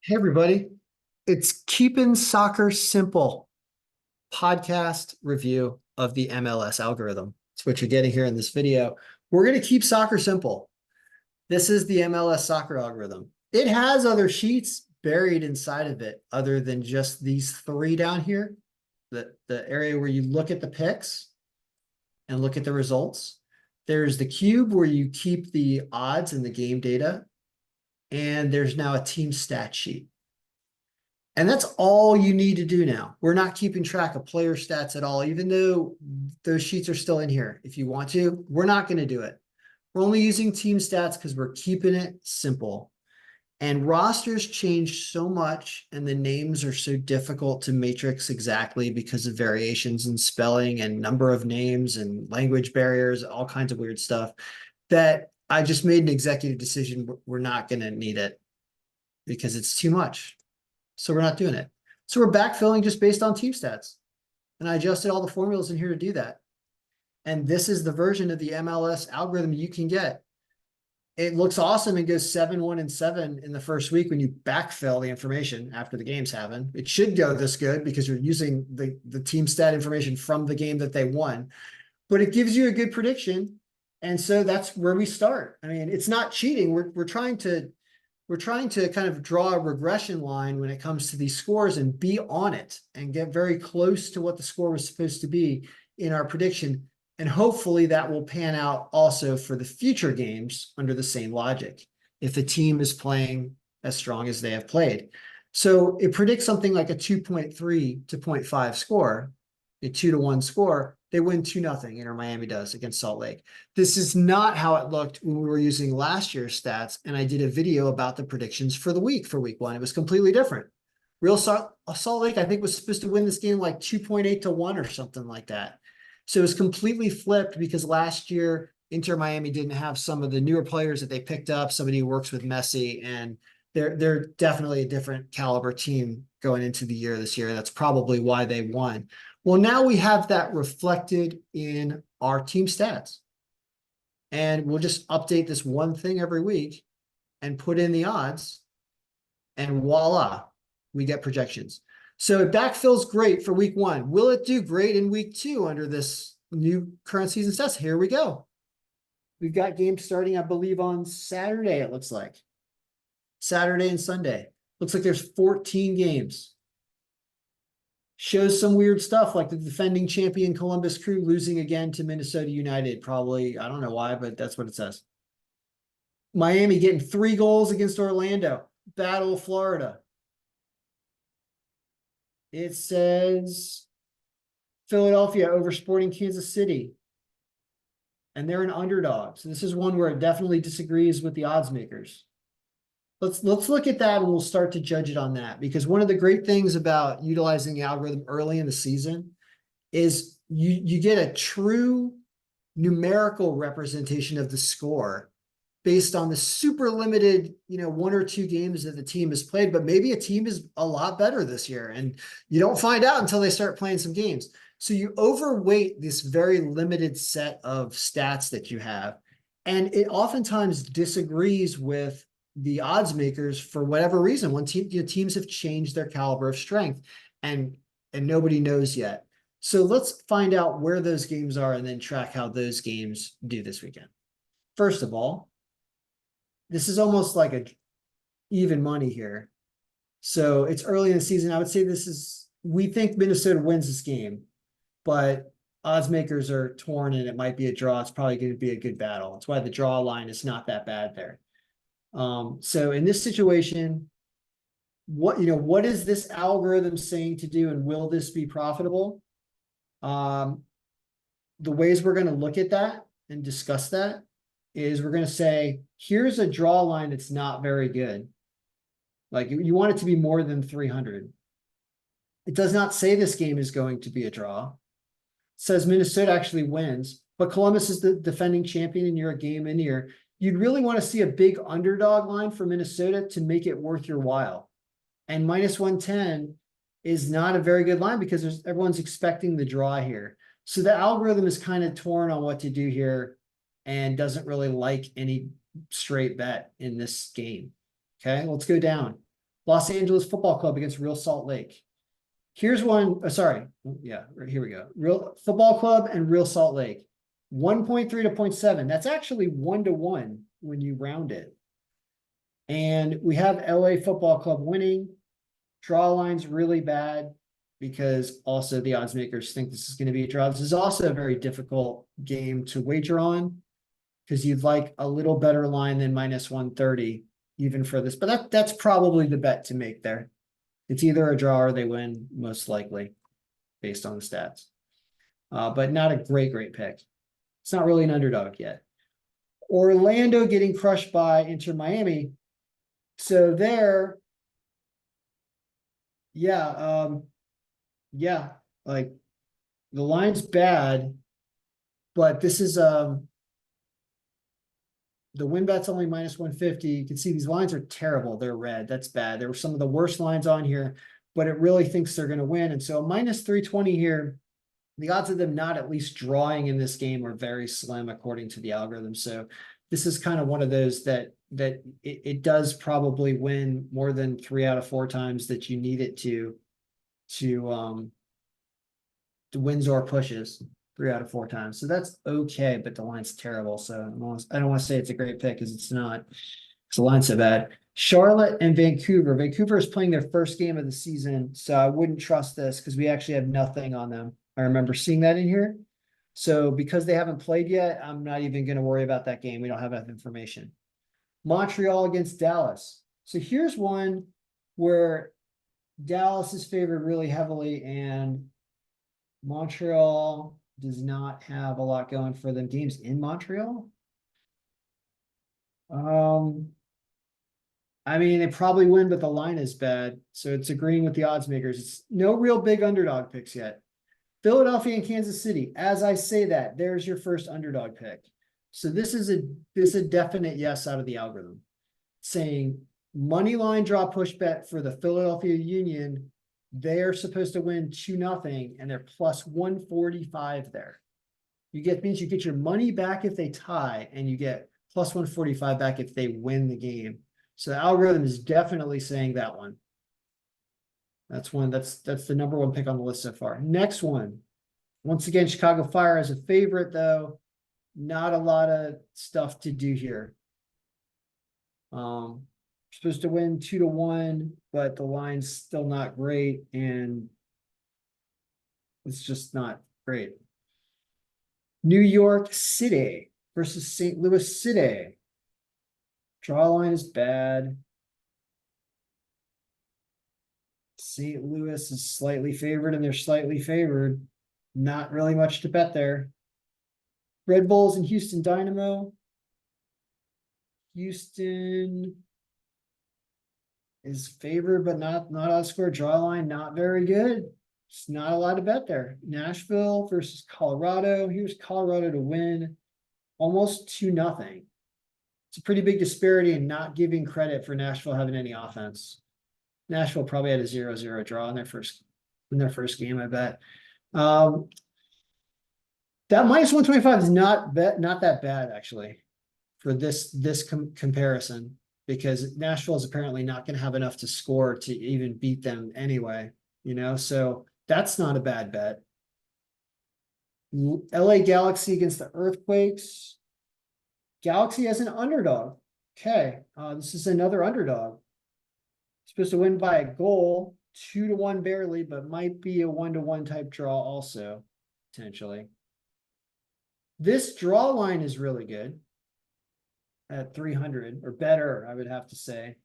Hey, everybody. It's Keeping Soccer Simple podcast review of the MLS algorithm. It's what you're getting here in this video. We're going to keep soccer simple. This is the MLS soccer algorithm. It has other sheets buried inside of it other than just these three down here. The area where you look at the picks and look at the results. There's the cube where you keep the odds and the game data. And there's now a team stat sheet. And that's all you need to do now. We're not keeping track of player stats at all, even though those sheets are still in here. If you want to, we're not going to do it. We're only using team stats because we're keeping it simple. And rosters change so much, and the names are so difficult to matrix exactly because of variations in spelling and number of names and language barriers, all kinds of weird stuff, that I just made an executive decision. We're not going to need it because it's too much. So we're not doing it. So we're backfilling just based on team stats. And I adjusted all the formulas in here to do that. And this is the version of the MLS algorithm you can get. It looks awesome and goes 7-1-7 in the first week when you backfill the information after the games happen. It should go this good because you're using the team stat information from the game that they won. But it gives you a good prediction. And so that's where we start. I mean, it's not cheating. We're trying to kind of draw a regression line when it comes to these scores and be on it and get very close to what the score was supposed to be in our prediction. And hopefully that will pan out also for the future games under the same logic, if the team is playing as strong as they have played. So it predicts something like a 2.3 to 0.5 score, a 2-1 score. They win 2-0, Inter Miami does against Salt Lake. This is not how it looked when we were using last year's stats. And I did a video about the predictions for week one. It was completely different. Real Salt Lake, I think, was supposed to win this game like 2.8 to 1 or something like that. So it was completely flipped because last year Inter Miami didn't have some of the newer players that they picked up, somebody who works with Messi, and they're definitely a different caliber team going into the year this year. That's probably why they won. Well, now we have that reflected in our team stats. And we'll just update this one thing every week and put in the odds, and voila, we get projections. So it backfills great for week one. Will it do great in week two under this new current season stats? Here we go. We've got games starting, I believe, on Saturday, it looks like. Saturday and Sunday. Looks like there's 14 games. Shows some weird stuff like the defending champion Columbus Crew losing again to Minnesota United. Probably, I don't know why, but that's what it says. Miami getting 3 goals against Orlando. Battle of Florida. It says Philadelphia over Sporting Kansas City. And they're an underdog. So this is one where it definitely disagrees with the odds makers. Let's look at that and we'll start to judge it on that, because one of the great things about utilizing the algorithm early in the season is you get a true numerical representation of the score based on the super limited, 1 or 2 games that the team has played, but maybe a team is a lot better this year and you don't find out until they start playing some games. So you overweight this very limited set of stats that you have, and it oftentimes disagrees with the odds makers for whatever reason. One team, teams have changed their caliber of strength, and nobody knows yet. So let's find out where those games are and then track how those games do this weekend. First of all, this is almost like a even money here. So it's early in the season. I would say we think Minnesota wins this game, but odds makers are torn and it might be a draw. It's probably going to be a good battle. That's why the draw line is not that bad there. So in this situation, what is this algorithm saying to do, and will this be profitable? The ways we're going to look at that and discuss that is we're going to say, here's a draw line that's not very good. Like you want it to be more than 300. It does not say this game is going to be a draw. It says Minnesota actually wins, but Columbus is the defending champion and you're a game in here. You'd really want to see a big underdog line for Minnesota to make it worth your while. And -110 is not a very good line because everyone's expecting the draw here. So the algorithm is kind of torn on what to do here and doesn't really like any straight bet in this game. Okay, let's go down. Los Angeles Football Club against Real Salt Lake. Here's one. Sorry. Yeah, here we go. Real Football Club and Real Salt Lake. 1.3 to 0.7. That's actually 1-1 when you round it. And we have LA Football Club winning. Draw line's really bad because also the odds makers think this is going to be a draw. This is also a very difficult game to wager on because you'd like a little better line than minus 130 even for this. But that's probably the bet to make there. It's either a draw or they win, most likely, based on the stats. But not a great pick. It's not really an underdog yet. Orlando getting crushed by Inter Miami. So there, yeah, like the line's bad, but this is the win bet's only minus 150. You can see these lines are terrible. They're red. That's bad. There were some of the worst lines on here, but it really thinks they're going to win. And so minus 320 here, the odds of them not at least drawing in this game are very slim according to the algorithm. So this is kind of one of those that it does probably win more than 3 out of 4 times that you need it to wins or pushes 3 out of 4 times. So that's okay, but the line's terrible. So I don't want to say it's a great pick because it's not. Because the line's so bad. Charlotte and Vancouver. Vancouver is playing their first game of the season, so I wouldn't trust this because we actually have nothing on them. I remember seeing that in here. So because they haven't played yet, I'm not even going to worry about that game. We don't have enough information. Montreal against Dallas. So here's one where Dallas is favored really heavily and Montreal does not have a lot going for them. Games in Montreal. I mean, they probably win, but the line is bad. So it's agreeing with the odds makers. It's no real big underdog picks yet. Philadelphia and Kansas City. As I say that, there's your first underdog pick. So this is a definite yes out of the algorithm. Saying money line draw push bet for the Philadelphia Union. They're supposed to win 2-0 and they're plus 145 there. Means you get your money back if they tie and you get plus 145 back if they win the game. So the algorithm is definitely saying that one. That's the number 1 pick on the list so far. Next one. Once again, Chicago Fire as a favorite, though. Not a lot of stuff to do here. Supposed to win 2-1, but the line's still not great, and it's just not great. New York City versus St. Louis City. Draw line is bad. St. Louis is slightly favored, and they're slightly favored. Not really much to bet there. Red Bulls and Houston Dynamo. Houston is favored, but not outscored. Draw line, not very good. It's not a lot to bet there. Nashville versus Colorado. Here's Colorado to win almost 2-0. It's a pretty big disparity and not giving credit for Nashville having any offense. Nashville probably had a 0-0 draw in their first game, I bet. That minus 125 is not that bad actually for this comparison, because Nashville is apparently not going to have enough to score to even beat them anyway, so that's not a bad bet. LA Galaxy against the Earthquakes. Galaxy as an underdog. Okay, this is another underdog. Supposed to win by a goal, 2-1 barely, but might be a 1-1 type draw also, potentially. This draw line is really good at 300 or better, I would have to say.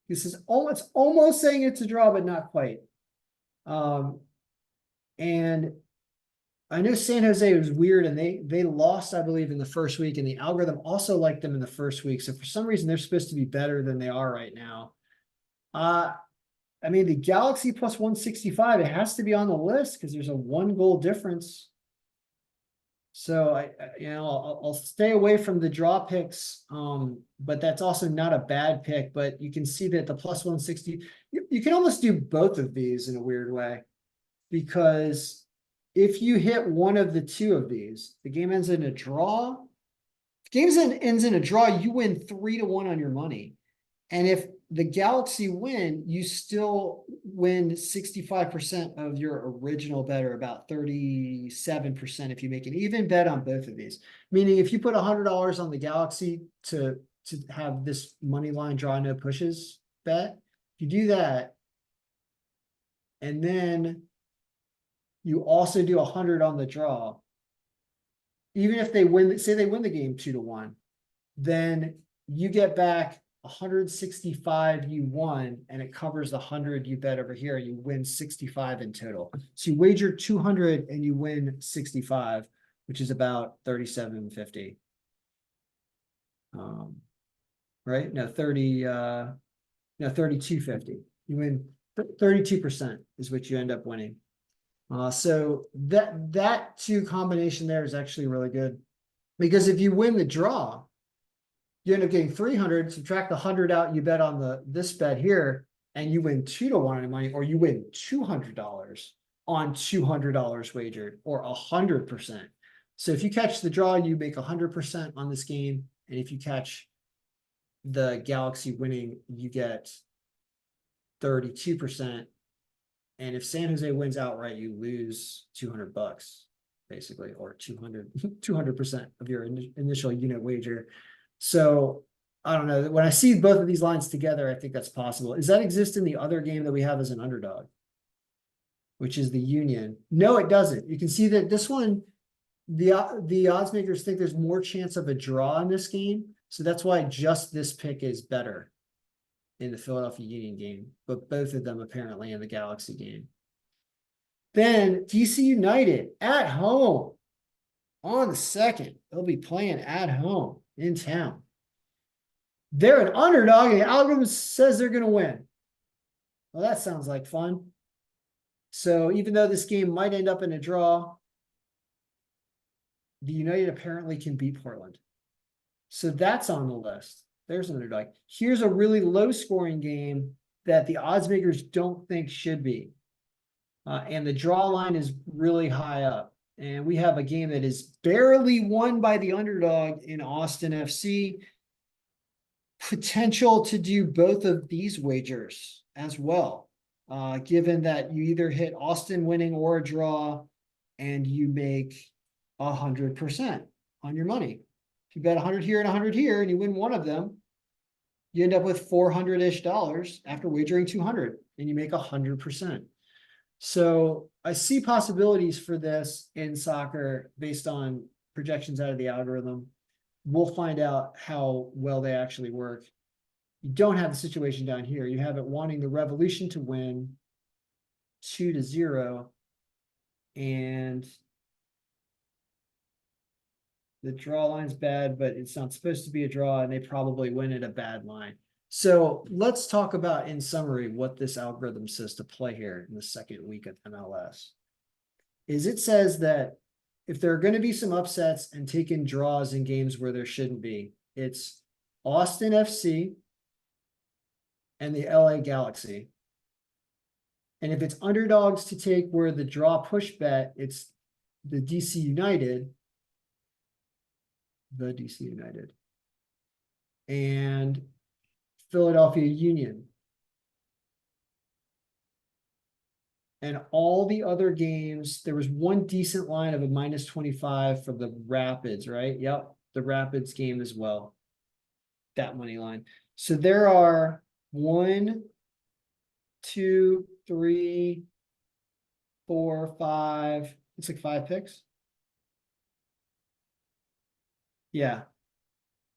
This is almost saying it's a draw, but not quite. And I know San Jose was weird, and they lost, I believe, in the first week, and the algorithm also liked them in the first week. So for some reason, they're supposed to be better than they are right now. I mean, the Galaxy plus 165, it has to be on the list because there's a 1 goal difference. So I'll stay away from the draw picks, but that's also not a bad pick. But you can see that the plus 160, you can almost do both of these in a weird way, because if you hit one of the 2 of these, the game ends in a draw. If the game ends in a draw, you win 3-1 on your money. And if the Galaxy win, you still win 65% of your original bet, or about 37% if you make an even bet on both of these. Meaning if you put $100 on the Galaxy to have this money line draw no pushes bet, you do that, and then you also do 100 on the draw. Even if they win, say they win the game 2-1, then you get back 165 you won, and it covers the 100 you bet over here. You win 65 in total. So you wager 200 and you win 65, which is about 37.50. Right? No, 32.50. You win 32% is what you end up winning. So that two combination there is actually really good, because if you win the draw, you end up getting 300, subtract the 100 out you bet on this bet here, and you win 2-1 in money, or you win $200 on $200 wagered, or 100%. So if you catch the draw, you make 100% on this game. And if you catch the Galaxy winning, you get 32%. And if San Jose wins outright, you lose $200, basically, or 200% of your initial unit wager. So I don't know. When I see both of these lines together, I think that's possible. Does that exist in the other game that we have as an underdog, which is the Union? No, it doesn't. You can see that this one, the odds makers think there's more chance of a draw in this game. So that's why just this pick is better in the Philadelphia Union game, but both of them apparently in the Galaxy game. Then DC United at home on the 2nd. They'll be playing at home in town. They're an underdog, and the algorithm says they're going to win. Well, that sounds like fun. So even though this game might end up in a draw, the United apparently can beat Portland. So that's on the list. There's an underdog. Here's a really low scoring game that the odds makers don't think should be. And the draw line is really high up. And we have a game that is barely won by the underdog in Austin FC. Potential to do both of these wagers as well, given that you either hit Austin winning or a draw, and you make 100% on your money. If you bet 100 here and 100 here, and you win one of them, you end up with $400-ish after wagering 200, and you make 100%. So I see possibilities for this in soccer based on projections out of the algorithm. We'll find out how well they actually work. You don't have the situation down here. You have it wanting the Revolution to win 2-0, and the draw line's bad, but it's not supposed to be a draw, and they probably win at a bad line. So let's talk about, in summary, what this algorithm says to play here in the second week of MLS. It says that if there are going to be some upsets and taking draws in games where there shouldn't be, it's Austin FC and the LA Galaxy. And if it's underdogs to take where the draw push bet, it's the DC United, and Philadelphia Union. And all the other games, there was one decent line of a -25 for the Rapids, right? Yep, the Rapids game as well. That money line. So there are 1, 2, 3, 4, 5. It's like 5 picks. Yeah.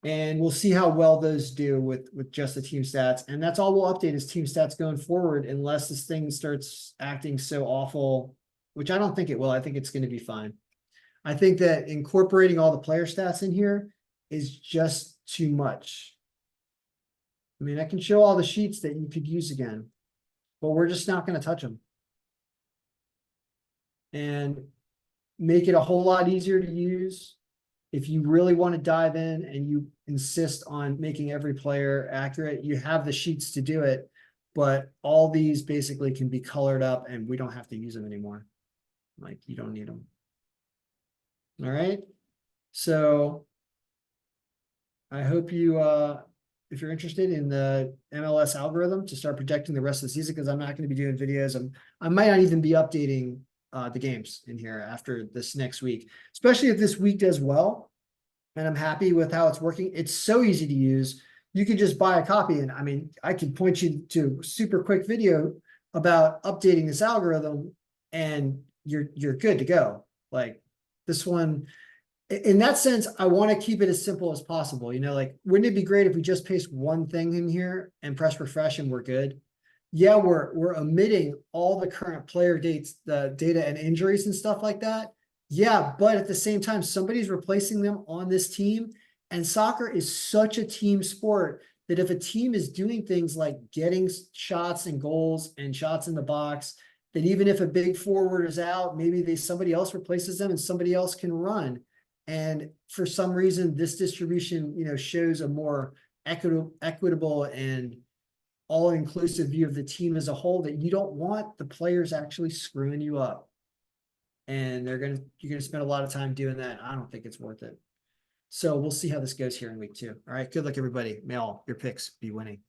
And we'll see how well those do with just the team stats. And that's all we'll update is team stats going forward, unless this thing starts acting so awful, which I don't think it will. I think it's going to be fine. I think that incorporating all the player stats in here is just too much. I mean, I can show all the sheets that you could use again, but we're just not going to touch them. And make it a whole lot easier to use. If you really want to dive in and you insist on making every player accurate, you have the sheets to do it, but all these basically can be colored up and we don't have to use them anymore. Like, you don't need them. All right. So I hope you if you're interested in the MLS algorithm to start projecting the rest of the season, because I'm not going to be doing videos. I might not even be updating the games in here after this next week, especially if this week does well and I'm happy with how it's working. It's so easy to use. You can just buy a copy, and I mean, I can point you to a super quick video about updating this algorithm, and you're good to go. Like this one, in that sense, I want to keep it as simple as possible. Like, wouldn't it be great if we just paste one thing in here and press refresh and we're good? Yeah, we're omitting all the current player dates, the data and injuries and stuff like that. Yeah, but at the same time, somebody's replacing them on this team. And soccer is such a team sport that if a team is doing things like getting shots and goals and shots in the box, that even if a big forward is out, maybe somebody else replaces them and somebody else can run. And for some reason, this distribution, shows a more equitable and all-inclusive view of the team as a whole, that you don't want the players actually screwing you up. And you're gonna spend a lot of time doing that. I don't think it's worth it. So we'll see how this goes here in week 2. All right, good luck, everybody. May all your picks be winning.